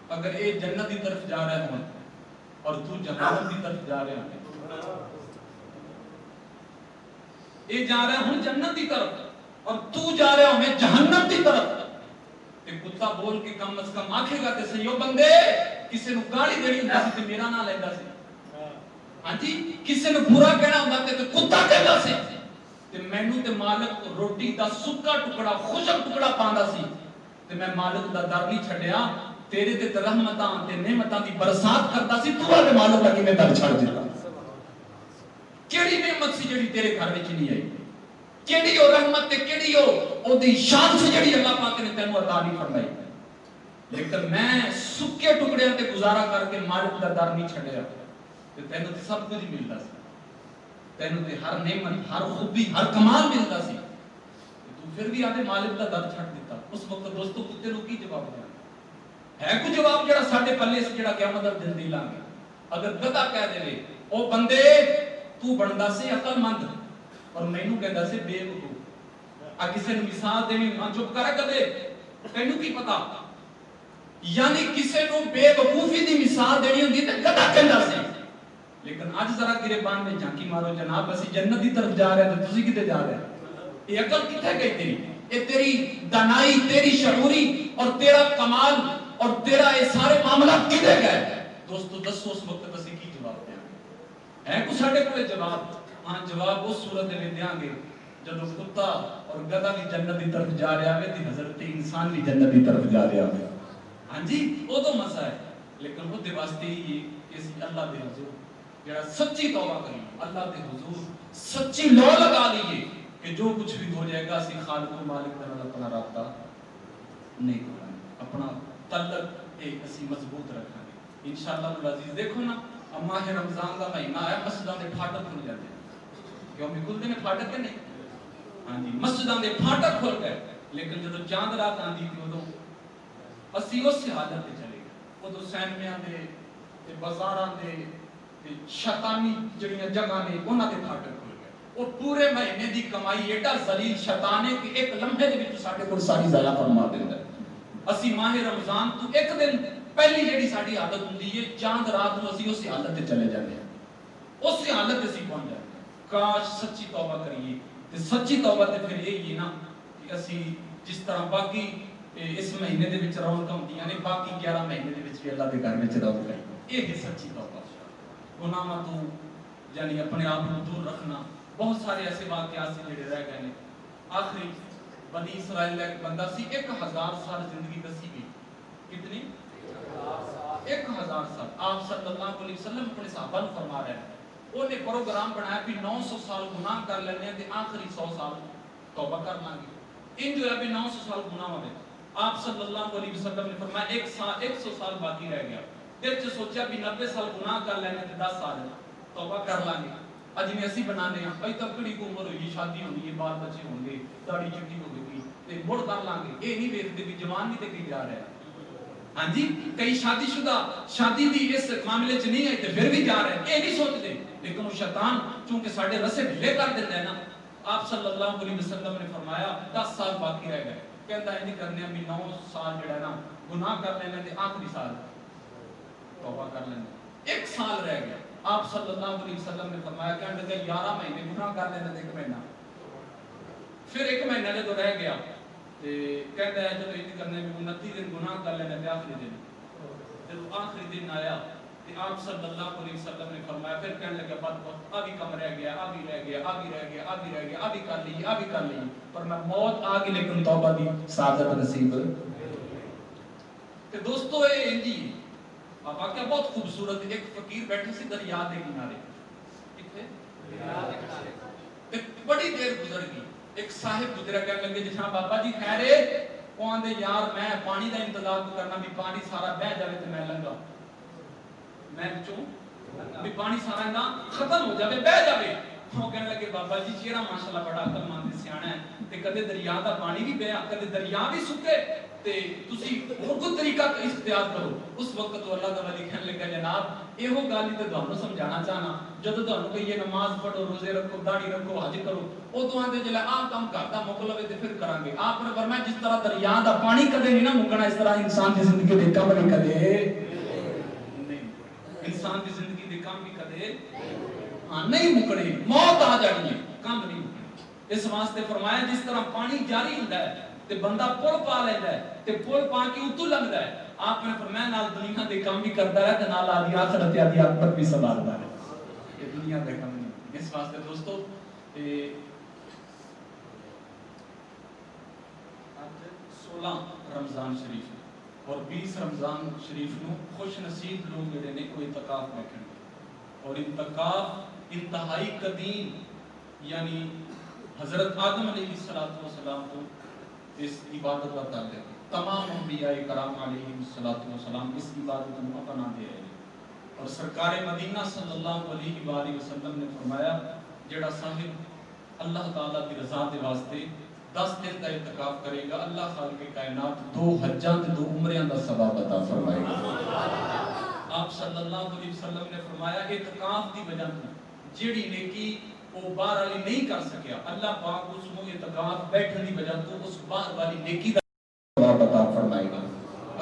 اگر اے جنت کی طرف جا رہے ہوں اور تو جہنم کی طرف جا رہے ہوں, اے جا رہے ہوں جنت کی طرف اور تو جا رہے ہوں جہنم کی طرف, تے کتا بول کے کم از کم آکھے گا تے سیو بندے کسے نو گالی دینی ہوندا سی تے میرا نام لیندا سی. ہاں جی, کسے نو برا کہنا ہوندا تے کتا کہندا سی تے مینوں تے مالک روٹی دا سکا ٹکڑا خشک ٹکڑا پاندا سی تے میں مالک دا در نہیں چھڈیا. تیرے تے رحمتاں تے نعمتاں دی برسات کردا سی, تو دے مالک دا کیویں در چھڑ دتا. کیڑی نعمت سی جڑی تیرے گھر وچ نہیں آئی؟ کیڑی او رحمت تے کیڑی او دی شان سی جڑی اللہ پاک نے تینوں عطا نہیں فرمائی؟ لیکن میں سکے ٹکڑیاں تے گزارا کر کے مالک دا در نہیں چھڈیا تے تینوں تے سب کچھ ملدا سی. تینوں تے ہر نعمت ہر خوبی ہر کمال ملتا سی, تو پھر بھی آدھے مالک دا در چھڑ دیتا. اس وقت دوستو کتے نو کی جواب دینا ہے؟ کوئی جواب جڑا ساڈے پلے سے جڑا قیامت دا دن دی لانگے. اگر گدھا کہہ دے او بندے تو بندا سی عقل مند اور مینوں کہندا سی بے وقوف, آ کسے نو مثال دینی ماں چپ کر کدے تینوں کی پتا, یعنی کسے نو بے وقوفی دی مثال دینی ہوندی تے گدھا کہندا سی. لیکن آج ذرا گریبان میں جھانکی مارو جناب, اسی جنت کی طرف جا رہے ہیں تو تسی کتے جا رہے ہیں؟ یہ عقل کتے گئی تیری؟ یہ تیری دانائی, تیری شعوری اور تیرا کمال اور تیرا یہ سارے معاملات کتے گئے؟ دوستو دسو اس وقت اسی کی جواب دیں گے؟ ہے کچھ ساڈے کولے جواب؟ ہاں جواب اس صورت میں دیاں گے جب کتا اور گدھا بھی جنت کی طرف جا رہا ہے تے حضرت انسان بھی جنت کی طرف جا رہا ہے. ہاں جی وہ تو مسا ہے, لیکن وہ دے واسطے ہی کہ اسی اللہ دے حضور جڑا سچی توبہ کری, اللہ دے حضور سچی لو لگا لیے کہ جو کچھ بھی ہو جائے گا اسی خالق و مالک نال اپنا رابطہ نہیں کرنا, اپنا تعلق ایک اسی مضبوط رکھنا گے انشاءاللہ العزیز. دیکھو نا ماہ رمضان کا مہینہ ہے, مسجداں دے پھاٹک کھل جاتے ہیں, کیوں بھی کھلتے ہیں پھاٹک کے نہیں؟ ہاں جی مسجداں دے پھاٹک کھل گئے, لیکن جب چاند رات آندی تھی ادو اسی اس حالت تے چلے گئے. ادو سینمیاں دے تے بازاراں دے شیطانی جڑیاں جگہ نے انہاں دے پھاٹک کھل گئے. اور پورے مہینے دی کمائی ایڈا ذلیل شیطان ہے کہ ایک لمحے دے وچ ساڈے کول ساری ضائع فرما دیندا ہے. اسی ماہ رمضان تو ایک دن پہلی جڑی ساڈی عادت ہوندی ہے چاند رات نو اسی اس حالت تے چلے جاندے ہیں, اس حالت تے اسی پہنچ جاندے ہیں. کاش سچی توبہ کریے تے سچی توبہ تے پھر یہی ہے نا کہ اسی جس طرح باقی اس مہینے دے وچ رونقاں ہوندیاں نے باقی 11 مہینے دے وچ بھی اللہ دے گھر وچ رونق ہے. یہ ہے سچی توبہ. گناہاں تو یعنی اپنے آپ کو دور رکھنا. بہت سارے ایسے واقعات سے جڑے رہ گئے ہیں. آخری بنی اسرائیل ایک بندہ سی 1000 سال زندگی دسی گئی. کتنی؟ 1000 سال. آپ صلی اللہ علیہ وسلم اپنے صحابہ کو فرما رہے ہیں انہوں نے پروگرام بنایا کہ 900 سال گناہ کر لینے ہیں تے آخری 100 سال توبہ کر لیں گے. ان جو ہے بھی 900 سال گناہ ہوئے. آپ صلی اللہ علیہ وسلم نے فرمایا 100 سال باقی رہ گیا. دل چ سوچا بھی 90 سال گناہ کر لینے تے 10 سال توبہ کر لیں گے. اج میں اسی بنانے ہیں بھائی تب کڑی کو عمر ہوئی, شادی ہونی ہے, بال بچے ہوں گے, داڑھی چٹی ہو گئی تے مڑ کر لیں گے. یہ نہیں ویکھدے بھی جوان بھی تے کی جا رہا ہے. ہاں جی کئی شادی شدہ شادی دی اس معاملے چ نہیں آئی تے پھر بھی جا رہے ہیں، یہ نہیں سوچتے، لیکن وہ شیطان چونکہ ساڈے رسے ڈھیلے کر دیتا ہے نا. آپ صلی اللہ علیہ وسلم نے فرمایا 10 سال باقی رہ گئے، کہتا ہے نہیں کرنے بھی 9 سال جڑا ہے نا گناہ کر لینے تے آخری سال توبہ کر لینے، 1 سال رہ گیا. آپ صلی اللہ علیہ وسلم نے فرمایا کہنے لگے 11 مہینے گناہ کر لینے تے 1 مہینہ، پھر 1 مہینہ جدو رہ گیا تے کہتا ہے جب یہ کرنے میں 29 دن گناہ کر لینے تے آخری دن، جب آخری دن آیا تے آپ صلی اللہ علیہ وسلم نے فرمایا پھر کہنے لگا بد ابھی کم رہ گیا، ابھی رہ گیا، ابھی رہ گیا، ابھی رہ گیا، ابھی کر لی، ابھی کر لی، پر میں موت آ گئی لیکن توبہ دی سعادت نصیب. تے دوستو اے انجی واقعہ بہت خوبصورت. ایک فقیر بیٹھے سی دریا دے کنارے، تے بڑی دیر گزر گئی، ایک صاحب گزرا کہنے لگے جی ہاں بابا جی خیر ہے، وہ آندے یار میں پانی دا انتظام کرنا بھی پانی سارا بہ جاوے تے میں لنگا، میں چوں بھی پانی سارا نہ ختم ہو جاوے بہ جاوے. وہ کہنے لگے بابا جی چہرہ ماشاءاللہ بڑا عقل مند سیاںا ہے تے کدے دریا دا پانی بھی بہیا کدے دریا بھی سکے تے تسی اور کوئی طریقہ اختیار کرو. اس وقت تو اللہ دا ولی کہنے لگا جناب ایہو گل تے تانوں سمجھانا چاہنا جدوں تانوں کہیے نماز پڑھو روزے رکھو داڑھی رکھو حج کرو ادوں آندے جلے آ کام کردا مک لوے تے پھر کران گے. آپ نے فرمایا جس طرح دریا دا پانی کدے نہیں نہ مکنا اس طرح انسان دی زندگی دے کم نہیں کدے نہیں، انسان دی زندگی دے کام بھی کدے نہیں مکنے، موت آ جانی ہے کام نہیں مکنے. اس واسطے فرمایا جس طرح پانی جاری ہوندا ہے تے بندہ پل پا لیندا ہے تے پل پا کے اتوں لنگدا ہے، آپ نے فرمایا نال دنیا دے کام بھی کردا ہے تے نال آدھی آخرت تے آدھی آخرت بھی سنبھالدا ہے. یہ دنیا دے کام نہیں. اس واسطے دوستو آج 16 رمضان شریف اور 20 رمضان شریف نو خوش نصیب لوگ جڑے نے کوئی اعتکاف رکھن اور اعتکاف انتہائی قدیم یعنی حضرت آدم علیہ السلام کو اس عبادت کا تعلق ہے. تمام انبیاء کرام علیہ السلام اس عبادت کو اپنا دے رہے ہیں اور سرکار مدینہ صلی اللہ علیہ وآلہ وسلم نے فرمایا جڑا صاحب اللہ تعالیٰ کی رضا دے واسطے 10 دن کا اعتکاف کرے گا اللہ خالق کائنات 2 حجاں تے 2 عمریاں دا ثواب عطا فرمائے گا. آپ صلی اللہ علیہ وسلم نے فرمایا اعتکاف دی وجہ سے جیڑی نیکی وہ باہر والی نہیں کر سکیا اللہ پاک اس کو اعتکاف بیٹھنے دی وجہ تو اس باہر والی نیکی دا ثواب عطا فرمائے گا.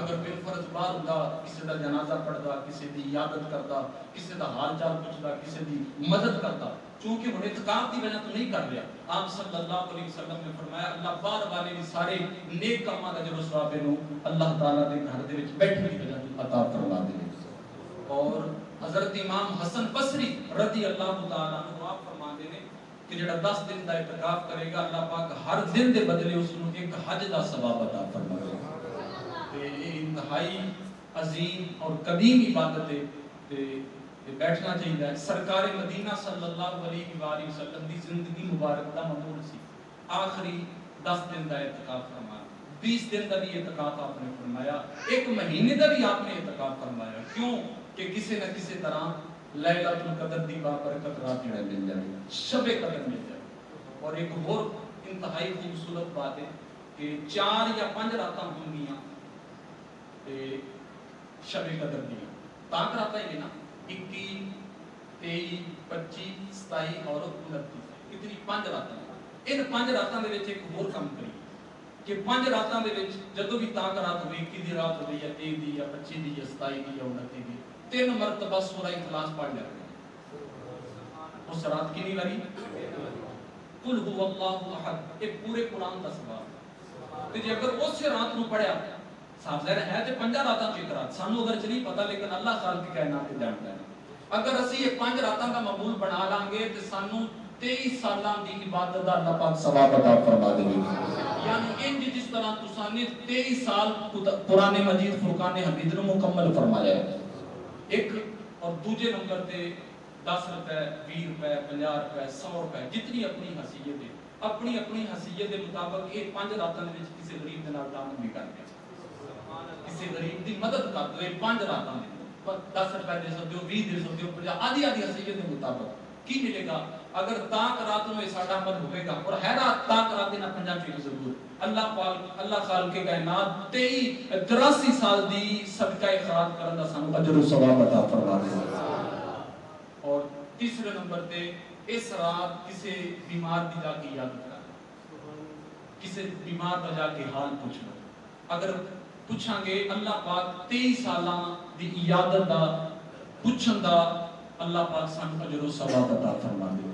اگر بالفرض باہر ہوندا کسی دا جنازہ پڑھدا کسی دی عیادت کردا کسی دا حال چال پوچھدا کسی دی مدد کردا چونکہ وہ اعتکاف دی وجہ تو نہیں کر رہا. آپ صلی اللہ علیہ وسلم نے فرمایا اللہ باہر والے بھی سارے نیک کاماں دا جو ثواب نو اللہ تعالیٰ دے گھر دے وچ بیٹھنے دی وجہ تو عطا فرما دے. اور حضرت امام حسن بصری رضی اللہ تعالیٰ عنہ آپ فرماتے ہیں کہ جڑا 10 دن دا اعتکاف کرے گا اللہ پاک ہر دن دے بدلے اس نو ایک حج دا ثواب عطا فرمائے گا. تے یہ انتہائی عظیم اور قدیم عبادت ہے تے بیٹھنا چاہیے. سرکار مدینہ صلی اللہ علیہ وآلہ وسلم دی زندگی مبارک دا معمول سی آخری 10 دن دا اعتکاف فرمایا 20 دن کا بھی اعتکاف آپ نے فرمایا 1 مہینے کا بھی آپ نے اعتکاف فرمایا. کیوں کہ کسی نہ کسی طرح لیلۃ القدر دی بابرکت رات جڑا مل جائے شب قدر مل جائے. اور ایک اور انتہائی خوبصورت بات ہے کہ 4 یا 5 راتاں ہوں گیاں تے شب قدر دی تاک راتاں ہی نا 21 23 25 27 اور 29 اتنی 5 راتاں. ان 5 راتاں دے وچ ایک اور کم کری کہ 5 راتاں دے وچ جدوں بھی تاک رات ہوئی 21 دی رات ہوئی یا 23 دی یا 25 دی یا 27 دی یا 29 دی 3 مرتبہ سورہ اخلاص پڑھ لیا کریں. اس رات کی نہیں لاری قل هو اللہ احد یہ پورے قرآن کا ثواب. تے جے اگر اس رات نو پڑھیا صاحب ظاہر ہے تے 5 راتاں کی رات سانو اگر چ نہیں پتہ لیکن اللہ خالق کائنات جانتا ہے. اگر اسی یہ 5 راتاں کا معمول بنا لیں گے تے سانو 23 سالاں دی عبادت دا اللہ پاک ثواب عطا فرما دے گا. یعنی انج جس طرح تساں نے 23 سال قرآن مجید فرقان حمید نو مکمل فرمایا ہے. ایک اور دوسرے نمبر تے 10 روپے 20 روپے 50 روپے 100 روپے جتنی اپنی حیثیت ہے اپنی حیثیت کے مطابق یہ 5 راتاں دے وچ کسی غریب دے نال تعاون بھی کر دیا کسی غریب دی مدد کر دو. 5 راتاں دے 10 روپے دے سکتے ہو 20 دے سکتے ہو 50 آدھی حیثیت کے مطابق کی ملے گا. اگر تاک رات میں ساڈا عمل ہوئے گا اور ہے رات تاک رات نہ پنجا چیز ضرور اللہ خالق کائنات 83 سال دی صدقہ خیرات کرن دا سانو اجر و ثواب عطا فرما دے. اور تیسرے نمبر تے اس رات کسی بیمار دی جا کے یاد کرا, کسی بیمار دا جا کے حال پوچھنا. اگر پوچھاں گے اللہ پاک 23 سالاں دی عیادت دا پوچھن دا اللہ پاک سانو اجر و ثواب عطا فرما دے.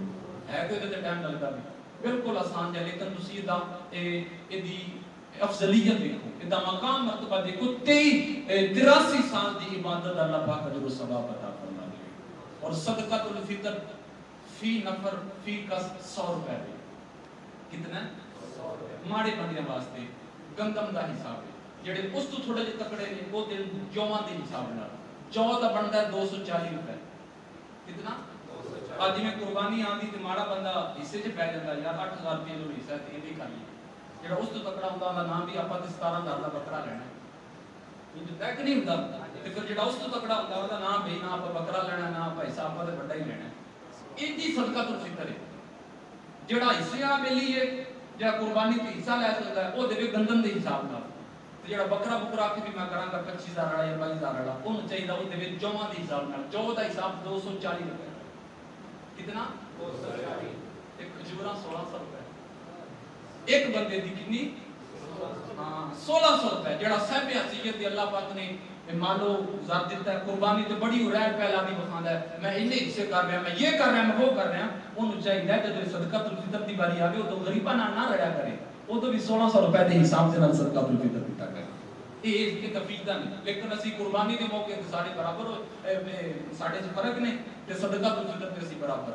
ہے کوئی تے ٹائم لگدا بھی بالکل آسان ہے, لیکن تسی دا دی افضلیت دیکھو, ادا مقام مرتبہ دیکھو. 83 سال دی عبادت اللہ پاک اجر و ثواب عطا فرما دے. اور صدقۃ الفطر فی نفر فی کس 100 روپے دے. کتنا ماڑے بندیاں واسطے گندم دا حساب ہے, جڑے اس تو تھوڑے جے تکڑے نے وہ دن جوواں دے حساب نال جو دا بندا ہے 240 روپے. کتنا اج میں قربانی آندی تے ماڑا بندہ حصے چ پے جاندا یار 8000 روپے جو حصہ تے یہ کر لیں. جڑا اس تو تکڑا ہوندا دا نام بھی آپا تے 17000 دا بکرا لینا, یہ تو تک نہیں ہوندا. تے پھر جڑا اس تو تکڑا ہوندا دا نام بھی نہ آپا بکرا لینا نہ آپا حصہ آپا تے بڑا ہی لینا. ایڈی صدقہ تو فکر ہے. جڑا حصہ آ ملی ہے جڑا قربانی تے حصہ لے سکدا ہے او دے گندم دے حساب نال. تے جڑا بکرا بکرا کے بھی میں کراں گا 25000 والا یا 22000 والا اون چاہیے او دے جوواں دے حساب نال. جو دا حساب 240 روپے. کتنا 240. ایک کھجورا 1600 روپے. ایک بندے دی کتنی 1600 روپے. جڑا صاحب حیثیت دی اللہ پاک نے مالو ذات دیتا ہے قربانی تے بڑی رائے پہلا بھی بخاندا ہے میں انہیں حصے کر رہا میں یہ کر رہا میں وہ کر رہا. اونوں چاہیے جے صدقۃ الفطر دی باری آوے تو غریباں نال نہ لڑیا کرے, او تو بھی 1600 روپے دے حساب سے نال صدقۃ الفطر دیتا کرے. یہ تفیدہ نہیں. لیکن اسی قربانی دے موقع تے سارے برابر ہو ساڈے چ فرق نہیں تے صدقۃ الفطر تے اسی برابر.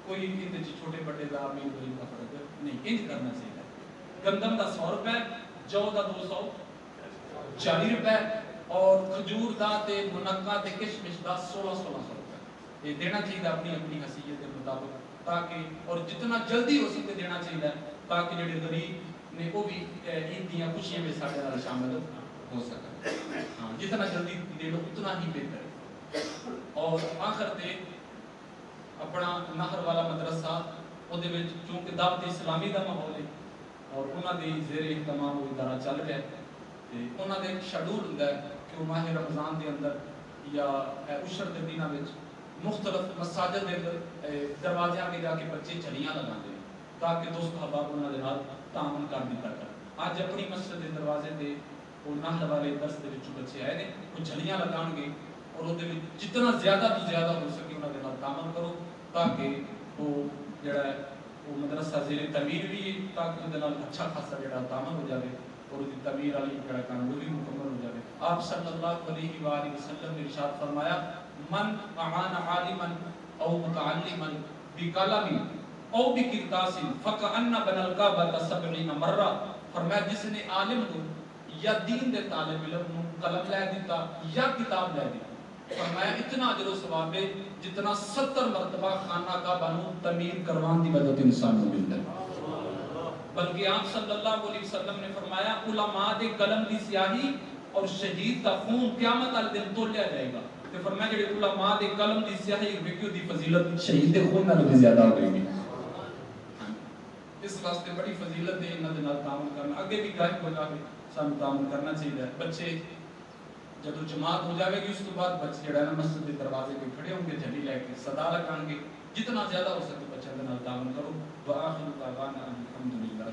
کوئی اندے چ چھوٹے بڑے دا امیر غریب دا فرق نہیں. انج کرنا چاہیے. گندم دا 100 روپے, جو دا 240 روپے اور کھجور دا تے منقع تے کشمش دا 1600 روپے. یہ دینا چاہیے اپنی اپنی حیثیت کے مطابق تاکہ اور جتنا جلدی ہو سکے دینا چاہیے تاکہ جڑے غریب نے وہ بھی عید دیاں خوشیاں میں سارے نال شامل ہو سکے. ہاں جتنا جلدی دے لو اتنا ہی بہتر ہے. اور آخر تے اپنا نہر والا مدرسہ وہ دے وچ چونکہ دعوت اسلامی دا ماحول ہے اور انہاں دی زیر اہتمام وہ ادارہ چل رہا ہے تے انہاں دے شیڈول ہوندا ہے کہ ماہ رمضان دے اندر یا عشر دے دناں وچ مختلف مساجد دے دروازیاں کے جا کے بچے جھلیاں لگاندے ہیں تاکہ دوست احباب انہاں دے نال تعاون کر دتا کر. اج اپنی مسجد دے دروازے تے وہ نہر والے درس دے وچ بچے آئے نے وہ جھلیاں لگان گے اور وہ جتنا زیادہ تو زیادہ ہو سکے انہاں دے نال تعاون کرو تاکہ وہ جڑا ہے وہ مدرسہ زیر تعمیر بھی ہے تاکہ وہ دے نال اچھا خاصا جڑا تعاون ہو جاوے اور اس کی تعمیر والی جڑا کام وہ بھی مکمل ہو جاوے. آپ صلی اللہ علیہ وآلہ وسلم نے ارشاد فرمایا من اعان عالما او متعلما بقلم او بقرطاس فكأن بنى الكعبة 70 مرة. فرمایا جس نے عالم کو یا دین دے طالب علم نو قلم لے دیتا یا کتاب لے دی, فرمایا اتنا اجر و ثواب ہے جتنا 70 مرتبہ خانہ کعبہ نو تعمیر کروان دی وجہ تے انسان کو ملتا ہے. بلکہ آپ صلی اللہ علیہ وسلم نے فرمایا علماء دے قلم دی سیاہی اور شہید دا خون قیامت والے دن تولیا جائے گا. تے فرمایا جڑے علماء دے قلم دی سیاہی ویکھو دی فضیلت شہید دے خون نال بھی زیادہ ہو گئی. اس واسطے بڑی فضیلت ہے انہاں دے نال تعاون کرنا. اگے بھی گاہک ہو جاوے سانو تعاون کرنا چاہیے. بچے جب جماعت ہو جاوے گی اس کے بعد بچے جڑا ہے نا مسجد کے دروازے پہ کھڑے ہوں گے جھلی لے کے صدا لگان گے. جتنا زیادہ ہو سکے بچوں کے نال تعاون کرو. وآخر دعوانا الحمدللہ.